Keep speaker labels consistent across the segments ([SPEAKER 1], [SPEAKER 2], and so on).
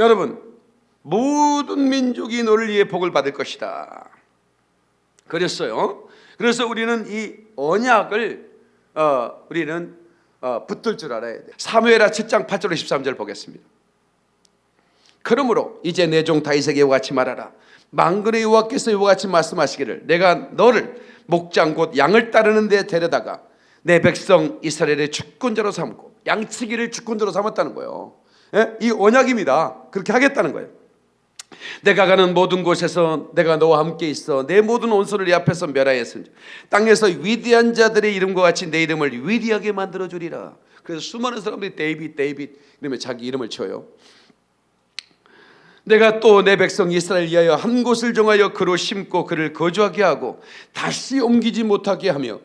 [SPEAKER 1] 여러분, 모든 민족이 너를 위해 복을 받을 것이다 그랬어요. 그래서 우리는 이 언약을 붙들 줄 알아야 돼. 사무엘하 7장 8절 13절 보겠습니다. 그러므로 이제 내 종 다윗에게 이와 같이 말하라. 만군의 여호와께서 이와 같이 말씀하시기를 내가 너를 목장 곧 양을 따르는 데 데려다가 내 백성 이스라엘의 주권자로 삼고, 양치기를 주권자로 삼았다는 거예요. 이 언약입니다. 그렇게 하겠다는 거예요. 내가 가는 모든 곳에서 내가 너와 함께 있어 내 모든 온손을 네 앞에서 멸하였으니 땅에서 위대한 자들의 이름과 같이 내 이름을 위대하게 만들어 주리라. 그래서 수많은 사람들이 데이빗 이러면 자기 이름을 쳐요. 내가 또 내 백성 이스라엘 위하여 한 곳을 정하여 그로 심고 그를 거주하게 하고 다시 옮기지 못하게 하며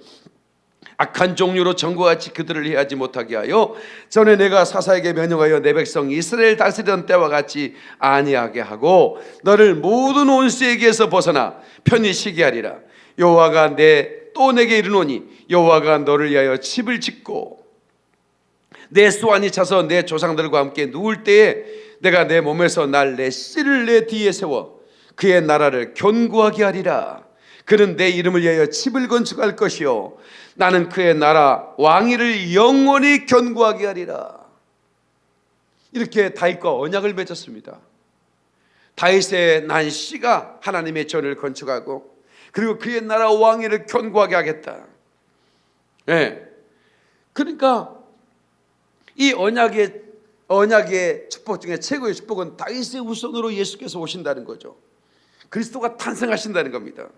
[SPEAKER 1] 악한 종류로 전과 같이 그들을 해하지 못하게 하여 전에 내가 사사에게 명령하여 내 백성 이스라엘 다스리던 때와 같이 아니하게 하고 너를 모든 원수에게서 벗어나 편히 쉬게 하리라. 여호와가 또 내게 이르노니 여호와가 너를 위하여 집을 짓고 내 수완이 차서 내 조상들과 함께 누울 때에 내가 내 몸에서 날 내 씨를 내 뒤에 세워 그의 나라를 견고하게 하리라. 그는 내 이름을 위하여 집을 건축할 것이요 나는 그의 나라 왕위를 영원히 견고하게 하리라. 이렇게 다윗과 언약을 맺었습니다. 다윗의 난 씨가 하나님의 전을 건축하고 그리고 그의 나라 왕위를 견고하게 하겠다. 그러니까 이 언약의 축복 중에 최고의 축복은 다윗의 후손으로 예수께서 오신다는 거죠. 그리스도가 탄생하신다는 겁니다.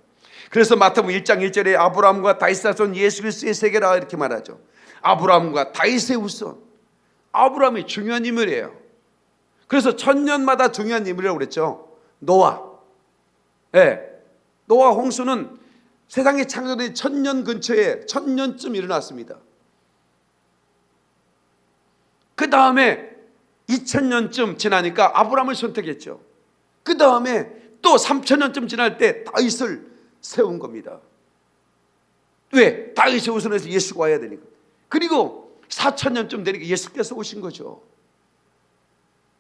[SPEAKER 1] 그래서 마태복음 1장 1절에 아브라함과 다윗 자손 예수 그리스도의 세계라 이렇게 말하죠. 아브라함과 다윗의 후손. 아브라함이 중요한 인물이에요. 그래서 천년마다 중요한 인물이라고 그랬죠. 노아. 노아 홍수는 세상의 창조된 1000년 근처에 1000년쯤 일어났습니다. 그 다음에 2000년쯤 지나니까 아브라함을 선택했죠. 그 다음에 또 3000년쯤 지날 때 다윗을 세운 겁니다. 왜? 다윗의 후손에서 예수가 와야 되니까. 그리고 4000년쯤 되니까 예수께서 오신 거죠.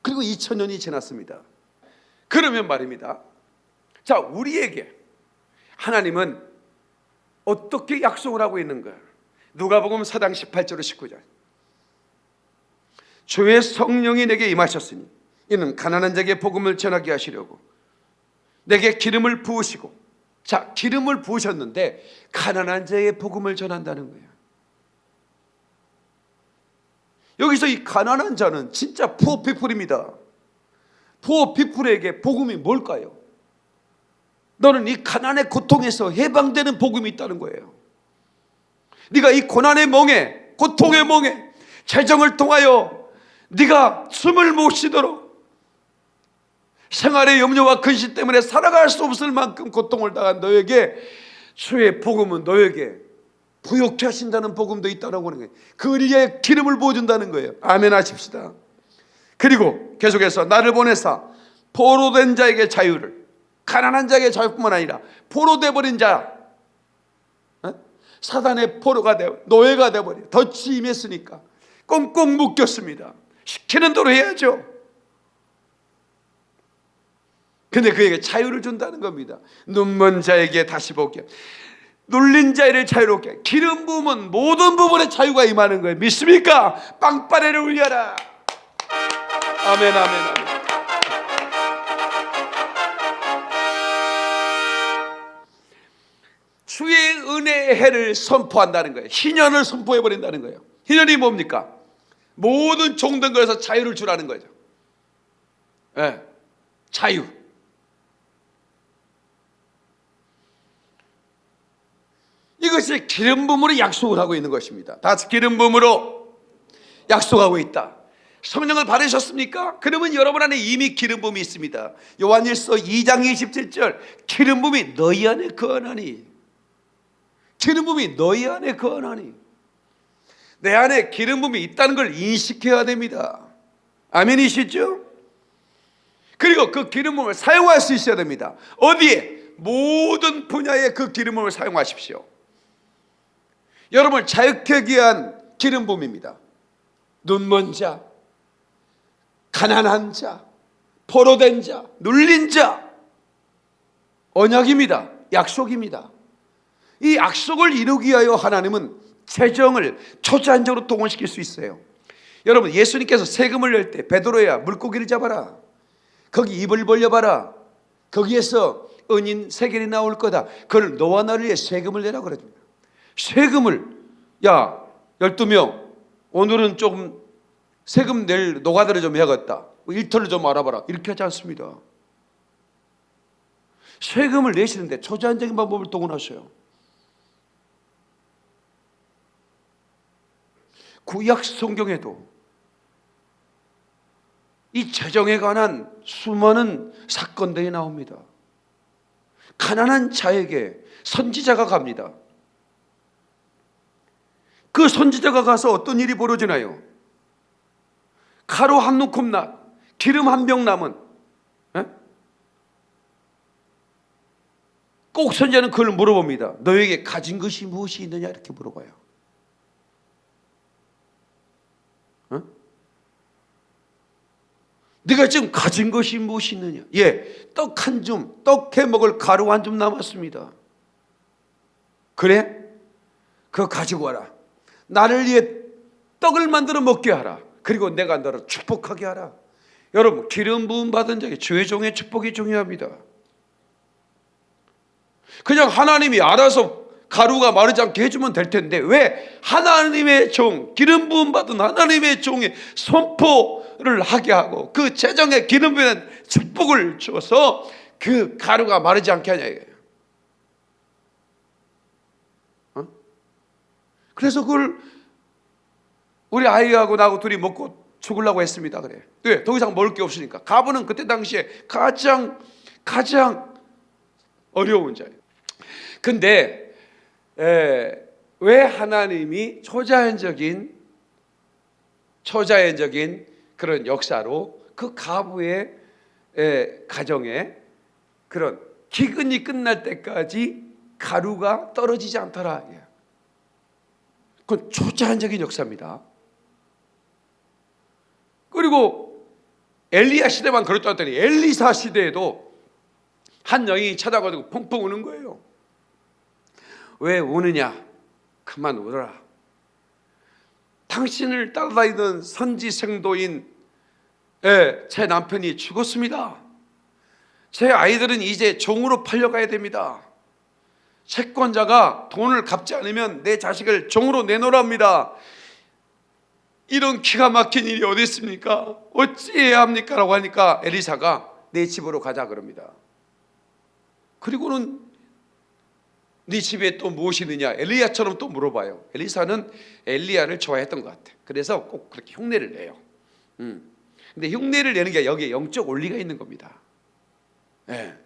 [SPEAKER 1] 그리고 2000년이 지났습니다. 그러면 말입니다. 자, 우리에게 하나님은 어떻게 약속을 하고 있는가? 누가복음 4장 18절 19절. 주의 성령이 내게 임하셨으니 이는 가난한 자에게 복음을 전하게 하시려고 내게 기름을 부으시고, 자, 기름을 부으셨는데 가난한 자에게 복음을 전한다는 거예요. 여기서 이 가난한 자는 진짜 푸어 피플입니다. 푸어 피플에게 복음이 뭘까요? 너는 이 가난의 고통에서 해방되는 복음이 있다는 거예요. 네가 이 고난의 멍에, 고통의 멍에 재정을 통하여 네가 숨을 못 쉬도록 생활의 염려와 근심 때문에 살아갈 수 없을 만큼 고통을 당한 너에게 주의 복음은 너에게 부욕케 하신다는 복음도 있다고 하는 거예요. 그 위에 기름을 부어준다는 거예요. 아멘 하십시다. 그리고 계속해서 나를 보내사 포로된 자에게 자유를, 가난한 자에게 자유뿐만 아니라 포로돼 버린 자, 사단의 포로가 되어 노예가 되어버려. 덫이 임했으니까 꽁꽁 묶였습니다. 시키는 대로 해야죠. 근데 그에게 자유를 준다는 겁니다. 눈먼 자에게 다시 보게, 눌린 자를 자유롭게. 기름 부으면 모든 부분에 자유가 임하는 거예요. 믿습니까? 빵빠레를 울려라. 아멘, 아멘, 아멘. 주의 은혜의 해를 선포한다는 거예요. 희년을 선포해버린다는 거예요. 희년이 뭡니까? 모든 종된 것에서 자유를 주라는 거죠. 자유. 이것이 기름 부음으로 약속을 하고 있는 것입니다. 다 기름 부음으로 약속하고 있다. 성령을 받으셨습니까? 그러면 여러분 안에 이미 기름 부음이 있습니다. 요한일서 2장 27절, 기름 부음이 너희 안에 거하나니. 기름 부음이 너희 안에 거하나니. 내 안에 기름 부음이 있다는 걸 인식해야 됩니다. 아멘이시죠? 그리고 그 기름 부음을 사용할 수 있어야 됩니다. 어디에? 모든 분야에 그 기름 부음을 사용하십시오. 여러분을 자유케 하기 위한 기름 부음입니다. 눈먼 자, 가난한 자, 포로된 자, 눌린 자, 언약입니다. 약속입니다. 이 약속을 이루기 위하여 하나님은 재정을 초자연적으로 동원시킬 수 있어요. 여러분, 예수님께서 세금을 낼 때 베드로야 물고기를 잡아라, 거기 입을 벌려봐라, 거기에서 은인 3개이 나올 거다, 그걸 너와 나를 위해 세금을 내라 그랬습니다. 세금을, 야 12명 오늘은 좀 세금 낼 노가다를 좀 해야겠다, 일터를 좀 알아봐라, 이렇게 하지 않습니다. 세금을 내시는데 초자연적인 방법을 동원하셔요. 구약 성경에도 이 재정에 관한 수많은 사건들이 나옵니다. 가난한 자에게 선지자가 갑니다. 그 선지자가 가서 어떤 일이 벌어지나요? 가루 한 움큼 나, 기름 한 병 남은, 꼭 선지자는 그걸 물어봅니다. 너에게 가진 것이 무엇이 있느냐, 이렇게 물어봐요. 네가 지금 가진 것이 무엇이 있느냐? 예, 떡 한 줌, 떡 해 먹을 가루 한 줌 남았습니다. 그래? 그거 가지고 와라. 나를 위해 떡을 만들어 먹게 하라. 그리고 내가 너를 축복하게 하라. 여러분, 기름 부음 받은 자에게 주의 종의 축복이 중요합니다. 그냥 하나님이 알아서 가루가 마르지 않게 해주면 될 텐데, 왜 하나님의 종, 기름 부음 받은 하나님의 종의 선포를 하게 하고 그 재정에 기름 부은 축복을 줘서 그 가루가 마르지 않게 하냐 이거예요. 그래서 그걸 우리 아이하고 나하고 둘이 먹고 죽으려고 했습니다. 그래. 네, 더 이상 먹을 게 없으니까. 가부는 그때 당시에 가장 어려운 자예요. 근데 왜 하나님이 초자연적인 그런 역사로 그 가부의 가정에 그런 기근이 끝날 때까지 가루가 떨어지지 않더라. 그건 초자연적인 역사입니다. 그리고 엘리야 시대만 그렇다 했더니 엘리사 시대에도 한 여인이 찾아가지고 펑펑 우는 거예요. 왜 우느냐? 그만 울어라. 당신을 따라다니던 선지생도인 제 남편이 죽었습니다. 제 아이들은 이제 종으로 팔려가야 됩니다. 채권자가 돈을 갚지 않으면 내 자식을 종으로 내놓으랍니다. 이런 기가 막힌 일이 어디 있습니까? 어찌해야 합니까? 라고 하니까 엘리사가 내 집으로 가자 그럽니다. 그리고는 네 집에 또 무엇이 있느냐? 엘리야처럼 또 물어봐요. 엘리사는 엘리야를 좋아했던 것 같아. 그래서 꼭 그렇게 흉내를 내요. 근데 흉내를 내는 게 여기에 영적 원리가 있는 겁니다. 네.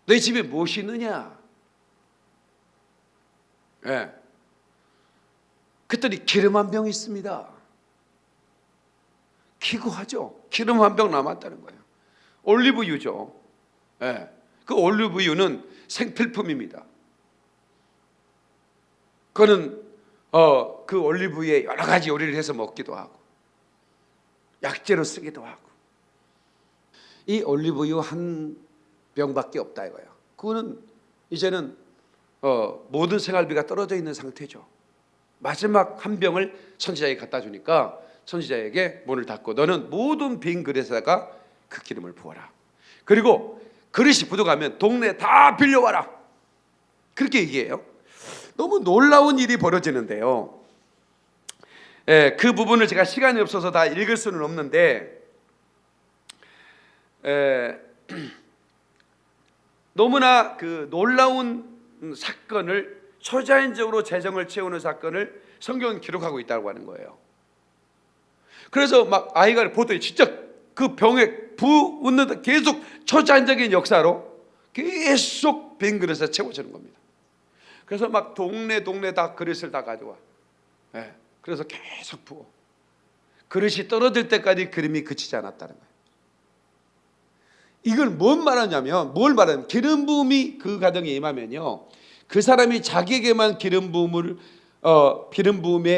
[SPEAKER 1] 내 집에 무엇이 있느냐? 네. 그랬더니 기름 한 병 있습니다. 기구하죠. 기름 한 병 남았다는 거예요. 올리브유죠. 네. 그 올리브유는 생필품입니다. 그거는 그 올리브유에 여러 가지 요리를 해서 먹기도 하고 약재로 쓰기도 하고, 이 올리브유 한 병밖에 없다 이거예요. 그거는 이제는 모든 생활비가 떨어져 있는 상태죠. 마지막 한 병을 선지자에게 갖다 주니까 선지자에게 문을 닫고 너는 모든 빈 그릇에다가 그 기름을 부어라. 그리고 그릇이 부족하면 동네 다 빌려와라. 그렇게 얘기해요. 너무 놀라운 일이 벌어지는데요. 그 부분을 제가 시간이 없어서 다 읽을 수는 없는데, 너무나 그 놀라운 사건을, 초자연적으로 재정을 채우는 사건을 성경은 기록하고 있다고 하는 거예요. 그래서 막 아이가 보더니 진짜 그 병에 부었는데 계속 초자연적인 역사로 계속 빈 그릇에 채워지는 겁니다. 그래서 막 동네 다 그릇을 다 가져와. 그래서 계속 부어. 그릇이 떨어질 때까지 기름이 그치지 않았다는 거예요. 이걸 뭘 말하냐면 기름 부음이 그 가정에 임하면요, 그 사람이 자기에게만 기름 부음의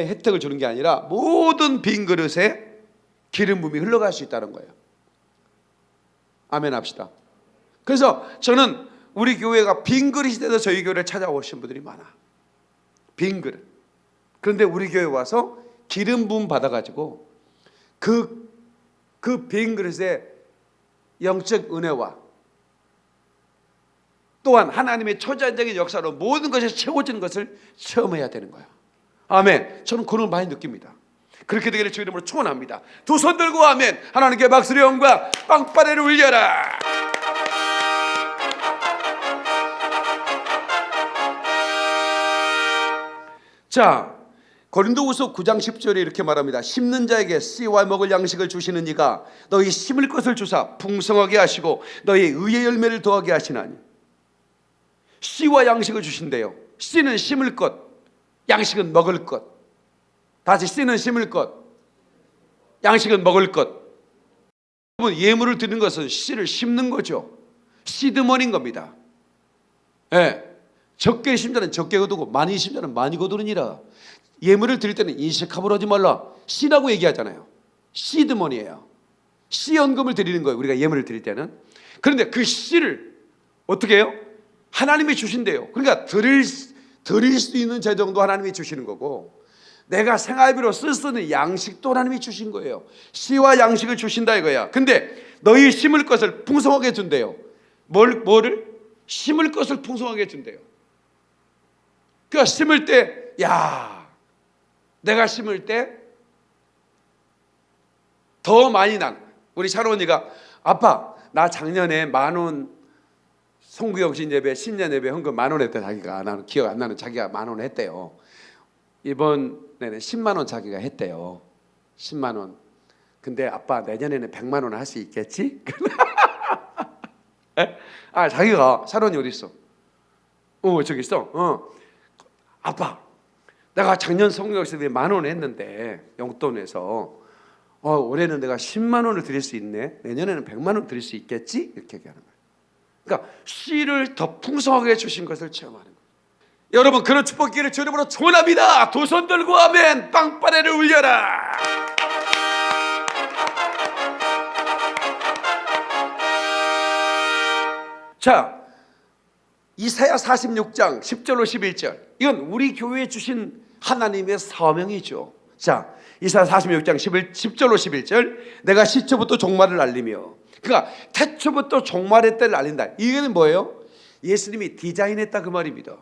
[SPEAKER 1] 혜택을 주는 게 아니라 모든 빈 그릇에 기름 부음이 흘러갈 수 있다는 거예요. 아멘 합시다. 그래서 저는 우리 교회가 빈 그릇이 돼서 저희 교회를 찾아오신 분들이 많아. 빈 그릇. 그런데 우리 교회 와서 기름 부음 받아가지고 그 빈 그릇에 영적 은혜와 또한 하나님의 초자연적인 역사로 모든 것이 채워지는 것을 체험해야 되는 거예요. 아멘. 저는 그런 많이 느낍니다. 그렇게 되기를 주의 이름으로 축원합니다. 두 손 들고 아멘. 하나님께 박수의 영과 빵빠레를 울려라. 자, 고린도후서 9장 10절에 이렇게 말합니다. 심는 자에게 씨와 먹을 양식을 주시는 이가 너희 심을 것을 주사 풍성하게 하시고 너희 의의 열매를 더하게 하시나니. 씨와 양식을 주신대요. 씨는 심을 것, 양식은 먹을 것. 다시 씨는 심을 것, 양식은 먹을 것. 여러분, 예물을 드리는 것은 씨를 심는 거죠. 시드머니인 겁니다. 예. 적게 심자는 적게 거두고 많이 심자는 많이 거두느니라. 예물을 드릴 때는 인식함으로 하지 말라. 씨라고 얘기하잖아요. 시드머니예요. 씨 연금을 드리는 거예요. 우리가 예물을 드릴 때는. 그런데 그 씨를 어떻게 해요? 하나님이 주신대요. 그러니까 드릴 수 있는 재정도 하나님이 주시는 거고, 내가 생활비로 쓸 수 있는 양식도 하나님이 주신 거예요. 씨와 양식을 주신다 이거야. 근데 너희 심을 것을 풍성하게 준대요. 뭐를? 심을 것을 풍성하게 준대요. 그러니까 심을 때, 내가 심을 때 더 많이 우리 샤론이가 아빠, 나 작년에 10,000원 송구영신 예배, 신년 예배 헌금 10,000원 했대. 자기가, 나는 기억 안 나는 자기가 10,000원 했대요. 이번에는 10만 원 자기가 했대요. 10만 원. 근데 아빠 내년에는 100만 원 할 수 있겠지? 자기가 샤론이 어디 있어? 저기 있어. 아빠, 내가 작년 성경에서 10,000원 했는데 용돈에서 올해는 내가 10만 원을 드릴 수 있네. 내년에는 100만 원 드릴 수 있겠지? 이렇게 얘기하는 거예요. 그러니까 씨를 더 풍성하게 주신 것을 체험하는 거예요. 여러분, 그런 축복 기회를 주의 이름으로 축원합니다. 두 손 들고 아멘. 빵빠레를 울려라. 자, 이사야 46장 10절로 11절. 이건 우리 교회에 주신 하나님의 사명이죠. 자, 이사야 46장 10절로 11절. 내가 시초부터 종말을 알리며. 그러니까 태초부터 종말의 때를 알린다. 이게 뭐예요? 예수님이 디자인했다 그 말입니다.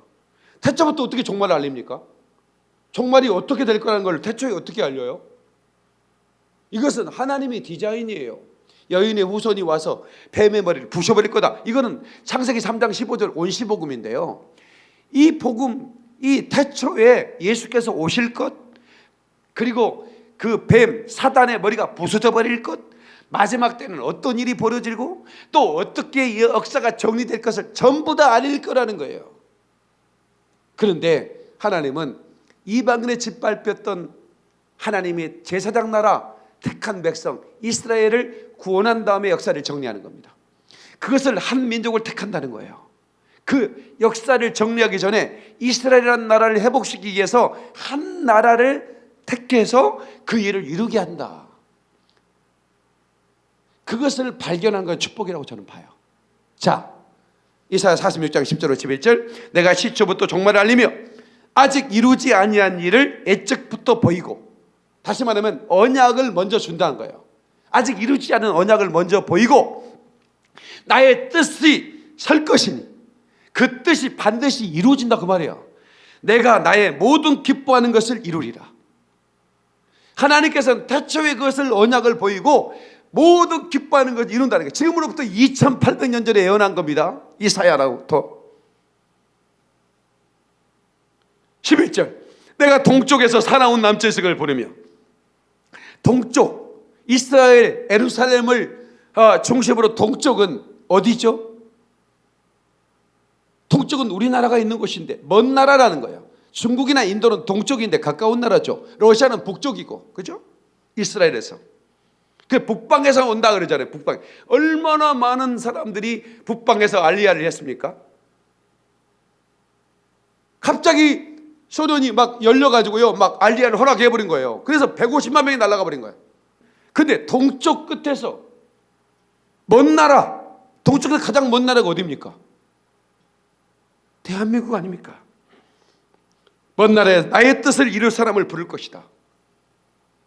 [SPEAKER 1] 태초부터 어떻게 종말을 알립니까? 종말이 어떻게 될 거라는 걸 태초에 어떻게 알려요? 이것은 하나님의 디자인이에요. 여인의 후손이 와서 뱀의 머리를 부셔버릴 거다. 이거는 창세기 3장 15절 온시복음인데요. 이 복음, 이 태초에 예수께서 오실 것, 그리고 그 뱀 사단의 머리가 부서져 버릴 것, 마지막 때는 어떤 일이 벌어지고 또 어떻게 이 역사가 정리될 것을 전부 다 알릴 거라는 거예요. 그런데 하나님은 이방인에 짓밟혔던 하나님의 제사장 나라 택한 백성 이스라엘을 구원한 다음에 역사를 정리하는 겁니다. 그것을 한 민족을 택한다는 거예요. 그 역사를 정리하기 전에 이스라엘이라는 나라를 회복시키기 위해서 한 나라를 택해서 그 일을 이루게 한다. 그것을 발견한 건 축복이라고 저는 봐요. 자, 이사야 46장 10절로 11절. 내가 시초부터 종말을 알리며 아직 이루지 아니한 일을 애적부터 보이고. 다시 말하면 언약을 먼저 준다는 거예요. 아직 이루지 않은 언약을 먼저 보이고 나의 뜻이 설 것이니 그 뜻이 반드시 이루어진다 그 말이에요. 내가 나의 모든 기뻐하는 것을 이루리라. 하나님께서는 태초에 그것을 언약을 보이고 모두 기뻐하는 것을 이룬다는 거예요. 지금으로부터 2800년 전에 예언한 겁니다. 이사야로부터. 11절. 내가 동쪽에서 사나운 남재석을 부르며. 동쪽, 이스라엘 예루살렘을 중심으로 동쪽은 어디죠? 동쪽은 우리나라가 있는 곳인데 먼 나라라는 거예요. 중국이나 인도는 동쪽인데 가까운 나라죠. 러시아는 북쪽이고, 그죠? 이스라엘에서. 그 북방에서 온다 그러잖아요. 북방. 얼마나 많은 사람들이 북방에서 알리야를 했습니까? 갑자기 소련이 막 열려가지고요, 막 알리야를 허락해버린 거예요. 그래서 150만 명이 날아가 버린 거예요. 근데 동쪽 끝에서 먼 나라, 동쪽에서 가장 먼 나라가 어디입니까? 대한민국 아닙니까? 먼 나라에 나의 뜻을 이룰 사람을 부를 것이다.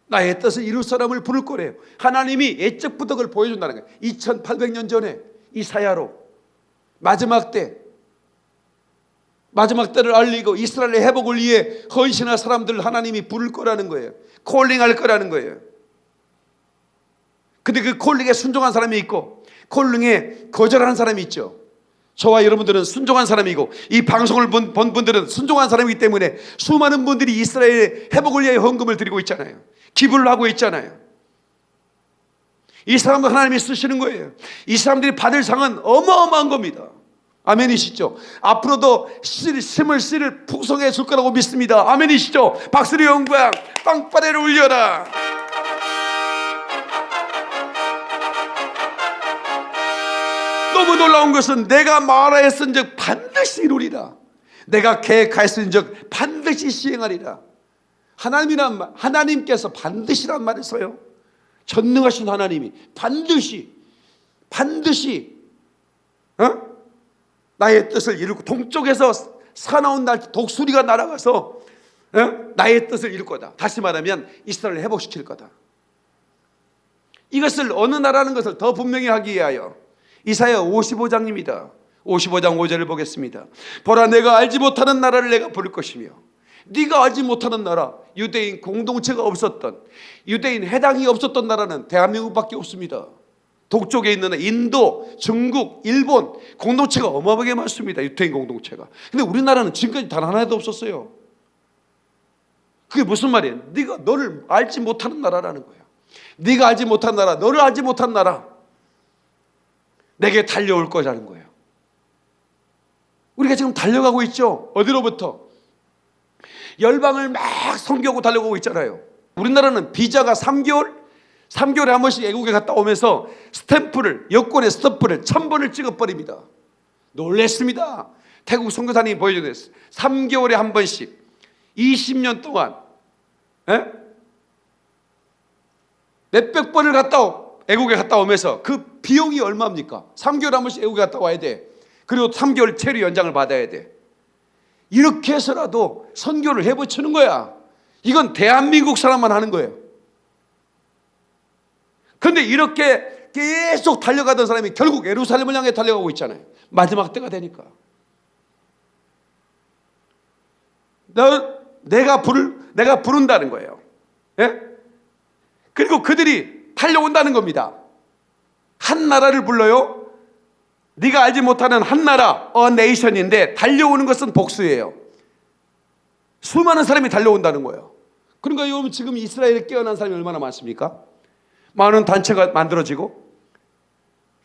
[SPEAKER 1] 나의 뜻을 이룰 사람을 부를 거래요. 하나님이 예적부터 그걸 보여준다는 거예요. 2800년 전에 이사야로 마지막 때를 알리고 이스라엘의 회복을 위해 헌신할 사람들 하나님이 부를 거라는 거예요. 콜링할 거라는 거예요. 근데 그 콜링에 순종한 사람이 있고 콜링에 거절하는 사람이 있죠. 저와 여러분들은 순종한 사람이고 이 방송을 본 분들은 순종한 사람이기 때문에 수많은 분들이 이스라엘의 회복을 위해 헌금을 드리고 있잖아요. 기부를 하고 있잖아요. 이 사람도 하나님이 쓰시는 거예요. 이 사람들이 받을 상은 어마어마한 겁니다. 아멘이시죠? 앞으로도 심을 씨를 풍성해 줄 거라고 믿습니다. 아멘이시죠? 박수리 영광 빵빠레를 울려라. 너무 놀라운 것은 내가 말하였은즉 반드시 이루리라. 내가 계획하였은즉 반드시 시행하리라. 하나님께서 반드시란 말을 써요. 전능하신 하나님이 반드시 나의 뜻을 이루고 동쪽에서 사나운 날 독수리가 날아가서 나의 뜻을 이룰 거다. 다시 말하면 이스라엘을 회복시킬 거다. 이것을 어느 나라는 것을 더 분명히 하기 위하여 이사야 55장입니다. 55장 5절을 보겠습니다. 보라, 내가 알지 못하는 나라를 내가 부를 것이며, 네가 알지 못하는 나라, 유대인 공동체가 없었던, 유대인 해당이 없었던 나라는 대한민국밖에 없습니다. 동쪽에 있는 인도, 중국, 일본 공동체가 어마어마하게 많습니다. 유대인 공동체가. 근데 우리나라는 지금까지 단 하나도 없었어요. 그게 무슨 말이에요? 너를 알지 못하는 나라라는 거예요. 네가 알지 못한 나라, 너를 알지 못한 나라, 내게 달려올 거라는 거예요. 우리가 지금 달려가고 있죠. 어디로부터? 열방을 막 섬기고 달려가고 있잖아요. 우리나라는 비자가 3개월에 한 번씩 외국에 갔다 오면서 스탬프를, 여권의 스탬프를 1000번을 찍어버립니다. 놀랬습니다. 태국 선교사님이 보여주셨어요. 3개월에 한 번씩 20년 동안 몇백 번을 외국에 갔다 오면서 그 비용이 얼마입니까? 3개월에 한 번씩 외국에 갔다 와야 돼. 그리고 3개월 체류 연장을 받아야 돼. 이렇게 해서라도 선교를 해보치는 거야. 이건 대한민국 사람만 하는 거예요. 그런데 이렇게 계속 달려가던 사람이 결국 예루살렘을 향해 달려가고 있잖아요. 마지막 때가 되니까. 내가 부른다는 거예요. 예? 그리고 그들이 달려온다는 겁니다. 한 나라를 불러요. 네가 알지 못하는 한 나라, 네이션인데 달려오는 것은 복수예요. 수많은 사람이 달려온다는 거예요. 그러니까 여러분, 지금 이스라엘에 깨어난 사람이 얼마나 많습니까? 많은 단체가 만들어지고,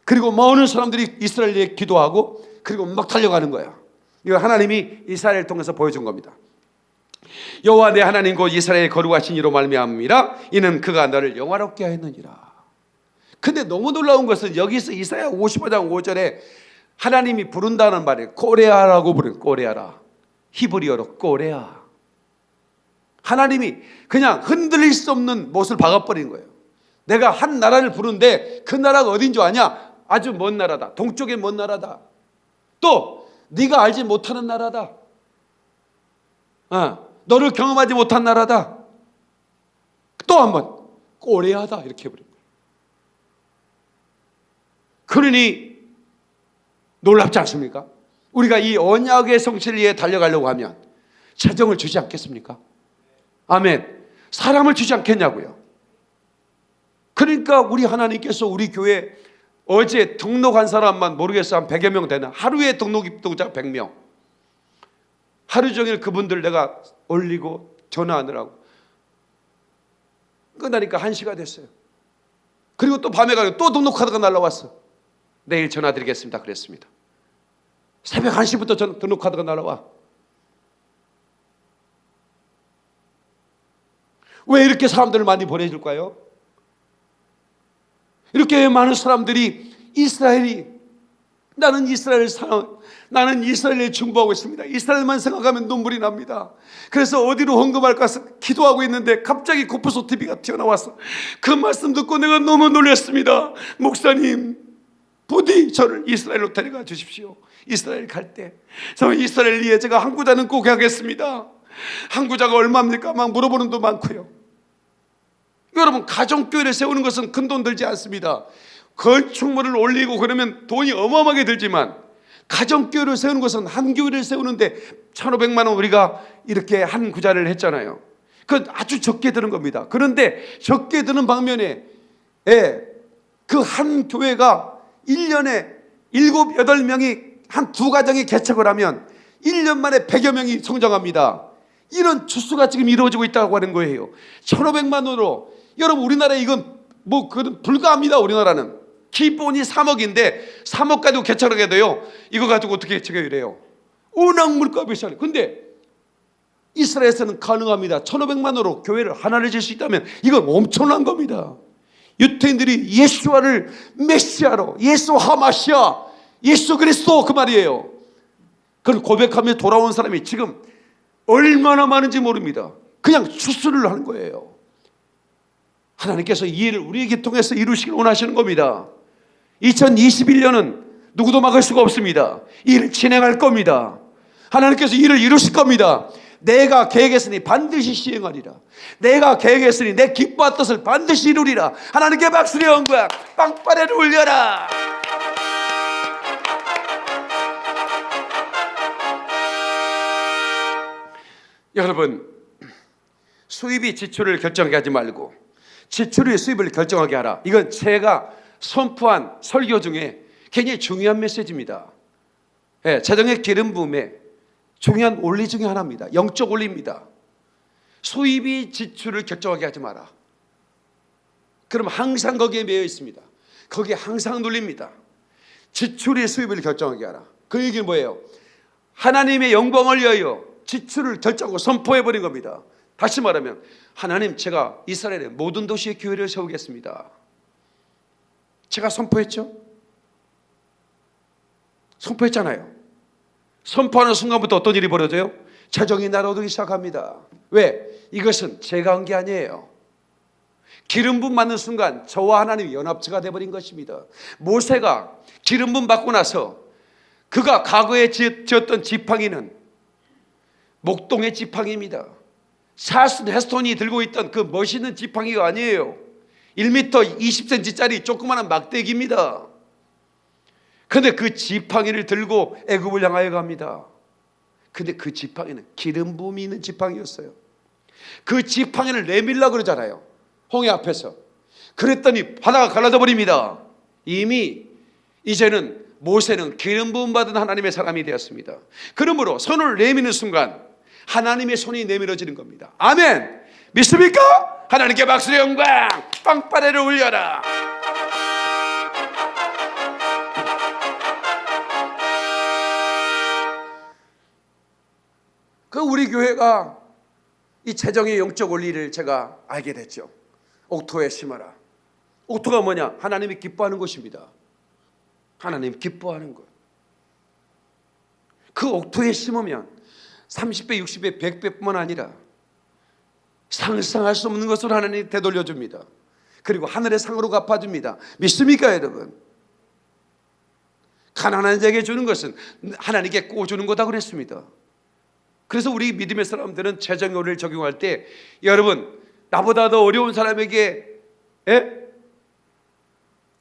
[SPEAKER 1] 그리고 많은 사람들이 이스라엘에 기도하고, 그리고 막 달려가는 거야. 이거 하나님이 이스라엘을 통해서 보여준 겁니다. 여호와 내 하나님 곧 이스라엘 거룩하신 이로 말미암으리라. 이는 그가 너를 영화롭게 하였느니라. 근데 너무 놀라운 것은 여기서 이사야 55장 5절에 하나님이 부른다는 말이에요. 꼬레아라고 부르는, 꼬레아라. 히브리어로 꼬레아. 하나님이 그냥 흔들릴 수 없는 못을 박아버린 거예요. 내가 한 나라를 부르는데 그 나라가 어딘 줄 아냐? 아주 먼 나라다. 동쪽의 먼 나라다. 또 네가 알지 못하는 나라다. 너를 경험하지 못한 나라다. 또 한 번 꼬레아다, 이렇게 부릅니다. 그러니 놀랍지 않습니까? 우리가 이 언약의 성취를 위해 달려가려고 하면 재정을 주지 않겠습니까? 아멘. 사람을 주지 않겠냐고요. 그러니까 우리 하나님께서 우리 교회 어제 등록한 사람만 모르겠어 한 100여 명 되나? 하루에 등록 입동자 100명. 하루 종일 그분들 내가 올리고 전화하느라고 끝나니까 1시가 됐어요. 그리고 또 밤에 가서 또 등록하다가 날라왔어. 내일 전화드리겠습니다 그랬습니다. 새벽 1시부터 등록하다가 날아와. 왜 이렇게 사람들을 많이 보내줄까요? 이렇게 많은 사람들이 이스라엘이 나는 이스라엘을 중보하고 있습니다. 이스라엘만 생각하면 눈물이 납니다. 그래서 어디로 헌금할까 기도하고 있는데 갑자기 고프소 TV가 튀어나와서 그 말씀 듣고 내가 너무 놀랐습니다. 목사님, 부디 저를 이스라엘로 데려가 주십시오. 이스라엘 갈 때 저 이스라엘 위해 제가 한 구자는 꼭 하겠습니다. 한 구자가 얼마입니까? 막 물어보는 도 많고요. 여러분, 가정교회를 세우는 것은 큰 돈 들지 않습니다. 건축물을 올리고 그러면 돈이 어마어마하게 들지만, 가정교회를 세우는 것은 한 교회를 세우는데 1,500만 원 우리가 이렇게 한 구자를 했잖아요. 그건 아주 적게 드는 겁니다. 그런데 적게 드는 방면에 그 한 교회가 1년에 7, 8명이 한 두 가정이 개척을 하면 1년 만에 100여 명이 성장합니다. 이런 추수가 지금 이루어지고 있다고 하는 거예요. 1,500만 원으로. 여러분, 우리나라에 이건 그건 불가합니다. 우리나라는 기본이 3억인데 3억 가지고 개척하게 돼요. 이거 가지고 어떻게 개척해요? 이래요. 워낙 물가가 비싸요. 근데 이스라엘에서는 가능합니다. 1,500만 원으로 교회를 하나를 질 수 있다면 이건 엄청난 겁니다. 유태인들이 예수와를 메시아로, 예수 하마시아, 예수 그리스도, 그 말이에요. 그걸 고백하며 돌아온 사람이 지금 얼마나 많은지 모릅니다. 그냥 추수를 하는 거예요. 하나님께서 이 일을 우리에게 통해서 이루시길 원하시는 겁니다. 2021년은 누구도 막을 수가 없습니다. 이 일을 진행할 겁니다. 하나님께서 이 일을 이루실 겁니다. 내가 계획했으니 반드시 시행하리라. 내가 계획했으니 내 기뻐한 뜻을 반드시 이루리라. 하나님께 박수를 영광, 빵빠레를 울려라. 여러분, 수입이 지출을 결정하게 하지 말고 지출이 수입을 결정하게 하라. 이건 제가 선포한 설교 중에 굉장히 중요한 메시지입니다. 재정의 기름 부음에 중요한 원리 중에 하나입니다. 영적 원리입니다. 수입이 지출을 결정하게 하지 마라. 그럼 항상 거기에 매여 있습니다. 거기에 항상 눌립니다. 지출이 수입을 결정하게 하라. 그 얘기는 뭐예요? 하나님의 영광을 위하여 지출을 결정하고 선포해버린 겁니다. 다시 말하면, 하나님, 제가 이스라엘의 모든 도시에 교회를 세우겠습니다. 제가 선포했죠? 선포했잖아요. 선포하는 순간부터 어떤 일이 벌어져요? 재정이 날아오기 시작합니다. 왜? 이것은 제가 한 게 아니에요. 기름 부음 받는 순간 저와 하나님이 연합체가 되어버린 것입니다. 모세가 기름 부음 받고 나서 그가 과거에 지었던 지팡이는 목동의 지팡이입니다. 찰스턴 헤스톤이 들고 있던 그 멋있는 지팡이가 아니에요. 1m 20cm짜리 조그마한 막대기입니다. 그런데 그 지팡이를 들고 애굽을 향하여 갑니다. 근데 그 지팡이는 기름 부음이 있는 지팡이였어요. 그 지팡이를 내밀라 그러잖아요. 홍해 앞에서. 그랬더니 바다가 갈라져 버립니다. 이미 이제는 모세는 기름 부음 받은 하나님의 사람이 되었습니다. 그러므로 손을 내미는 순간 하나님의 손이 내밀어지는 겁니다. 아멘. 믿습니까? 하나님께 박수의 영광, 빵빠레를 울려라. 그 우리 교회가 이 재정의 영적 원리를 제가 알게 됐죠. 옥토에 심어라. 옥토가 뭐냐? 하나님이 기뻐하는 것입니다. 하나님 기뻐하는 것. 그 옥토에 심으면 30배, 60배, 100배뿐만 아니라 상상할 수 없는 것을 하나님이 되돌려줍니다. 그리고 하늘의 상으로 갚아줍니다. 믿습니까, 여러분? 가난한 자에게 주는 것은 하나님께 꿔주는 거다 그랬습니다. 그래서 우리 믿음의 사람들은 재정요리를 적용할 때, 여러분, 나보다 더 어려운 사람에게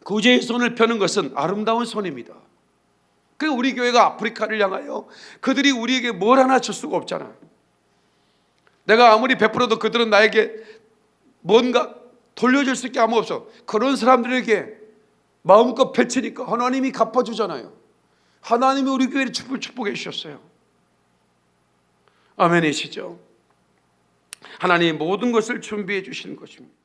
[SPEAKER 1] 구제의 손을 펴는 것은 아름다운 손입니다. 그리고 우리 교회가 아프리카를 향하여 그들이 우리에게 뭘 하나 줄 수가 없잖아. 내가 아무리 베풀어도 그들은 나에게 뭔가 돌려줄 수 있게 아무 없어. 그런 사람들에게 마음껏 펼치니까 하나님이 갚아주잖아요. 하나님이 우리 교회를 축복해 주셨어요. 아멘이시죠? 하나님이 모든 것을 준비해 주시는 것입니다.